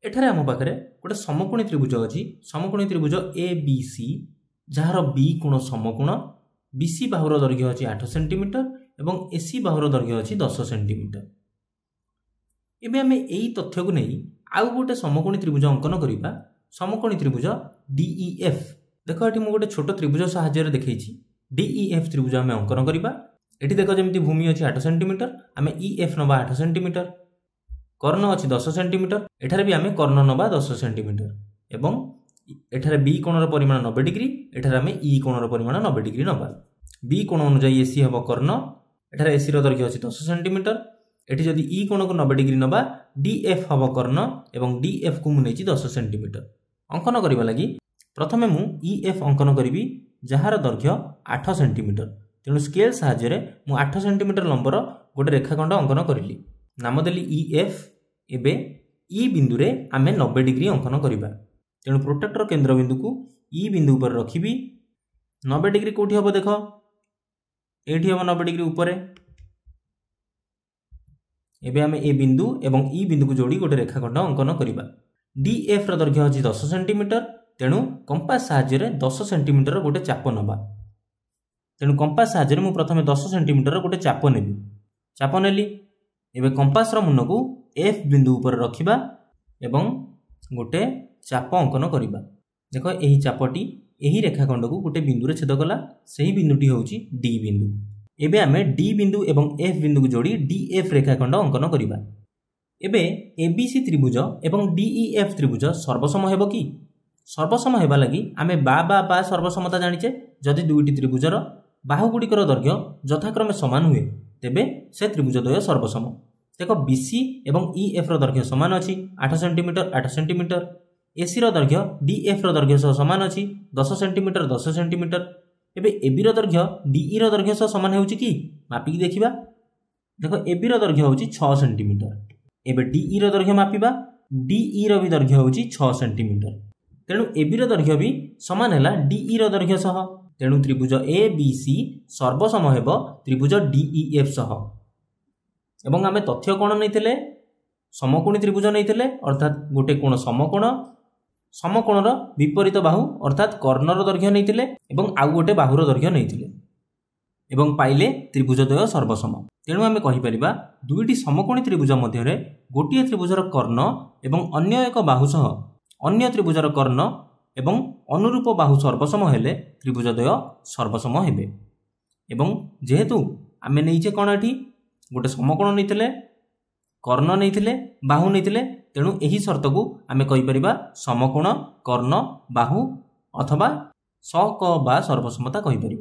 एठारे आम पाखे गोटे समकोणी त्रिभुज अच्छी समकोणी त्रिभुज ए बी सी जार बी कोण समकोण बीसी बाहुर दैर्घ्य अच्छी 8 सेंटीमीटर एवं एसी बाहुर दैर्घ्य अच्छी 10 सेंटीमीटर। एबे आमे एई तथ्य को नहीं आउ गोटे समकोणी त्रिभुज अंकन करिबा समकोणी त्रिभुज DEF। देखो एठी मु गोटे छोट त्रिभुज सहाय्य देखैछि DEF त्रिभुज आमे अंकन करिबा। एठी देखो जेमति भूमि अच्छी 8 सेंटीमीटर आमे EF नबा 8 सेंटीमीटर कर्ण अच्छी 10 सेंटीमीटर एठारे भी आमे कर्ण नबा 10 सेंटीमीटर एवं एठारे बी कोणर परिमाण 90 डिग्री एठारे आमे ई कोणर परिमाण 90 डिग्री नबा। बी कोण अनुसार एसी हबो कर्ण एठारे एसी रो दैर्घ्य अछि 10 सेंटीमीटर एठी जदि ई कोण को 90 डिग्री नबा DF हबो कर्ण एवं DF को मु नेछि 10 सेंटीमीटर। अंकन करिबा लागि प्रथमे मु EF अंकन करिवि जहार दैर्घ्य 8 सेंटीमीटर। तेणु स्केल सहाय्य रे मु 8 सेंटीमीटर लंबर गोटे रेखाखंड अंकन करिली नाम देली EF। एबे ई बिंदु रे आमे 90 डिग्री अंकन करिबा। तेणु प्रोट्रैक्टर केंद्र बिंदु को ई बिंदु ऊपर रखिबी 90 डिग्री कोठी हबो देखो एठी हबो 90 डिग्री ऊपर। एबे आमे ए बिंदु एवं ई बिंदु को जोड़ी गोटे रेखाखंड अंकन करिबा। DF रो दैर्घ्य अछि 10 सेंटीमीटर तेणु कंपास सहाय्य रे 10 सेंटीमीटर गोटे चाप नबा। तेणु कंपास सहाय्य रे मु प्रथमे 10 सेंटीमीटर गोटे चाप नेबी चाप नेली। एबे कंपास रो मुन को F बिंदु ऊपर रखिबा एवं गोटे चाप अंकन करिबा। देखो एही चापटी एही रेखाखंड को गोटे बिंदु रे छेद कला सेही बिंदुटी होउची D बिंदु। एबे आमे D बिंदु एवं F बिंदु को जोड़ी DF रेखाखंड अंकन करिबा। एबे ABC त्रिभुज एवं DEF त्रिभुज सर्वसम हेबो कि? सर्वसम हेबा लागि आमे बा सर्वसमता जानिचे जदि दुईटी त्रिभुजर बाहु गुड़िकर दैर्घ्य यथाक्रमे समान हुए तेबे से त्रिभुज द्वय सर्वसम। देखो BC एवं EF रो दैर्घ्य समान अछि 8 सेंटीमीटर 8 सेंटीमीटर AC रो दैर्घ्य DF रो दैर्घ्य सह समान अछि 10 सेंटीमीटर 10 सेंटीमीटर। एबे AB रो दैर्घ्य DE रो दैर्घ्य सह समान हेउछि कि मापि कि देखिबा। देखो AB रो दैर्घ्य होउछि 6 सेंटीमीटर। एबे DE रो दैर्घ्य मापिबा DE रो भी दैर्घ्य होउछि 6 सेंटीमीटर। तेणु AB रो दैर्घ्य भी समान हैला DE रो दैर्घ्य सह। तेणु त्रिभुज ABC सर्वसम हेबो त्रिभुज DEF सह। एवं आमे तथ्य कोण नैथिले समकोणी त्रिभुज नैथिले अर्थात गोटे कोण समकोण समकोणर विपरीत बाहु अर्थात कर्णर दैर्घ्य नैथिले एवं आउ गोटे बाहुर दैर्घ्य नैथिले एवं पाइले त्रिभुज द्वय सर्वसम। तेणु आमे कहि परिबा दुईटी समकोणी त्रिभुज मध्य रे गोटिए त्रिभुजर कर्ण एवं अन्य एक बाहु सह अन्य त्रिभुजर कर्ण एवं अनुरूप बाहु सर्वसम हेले त्रिभुज द्वय सर्वसम हेबे। एवं जेहेतु आमे नैचे कोण एठी गोटे समकोण नैथिले कर्ण नैथिले बाहु नैथिले तेणु एही शर्त को आमे कहि परिबा समकोण कर्ण बाहु अथवा सक बा सर्वसमता कहि परिबा।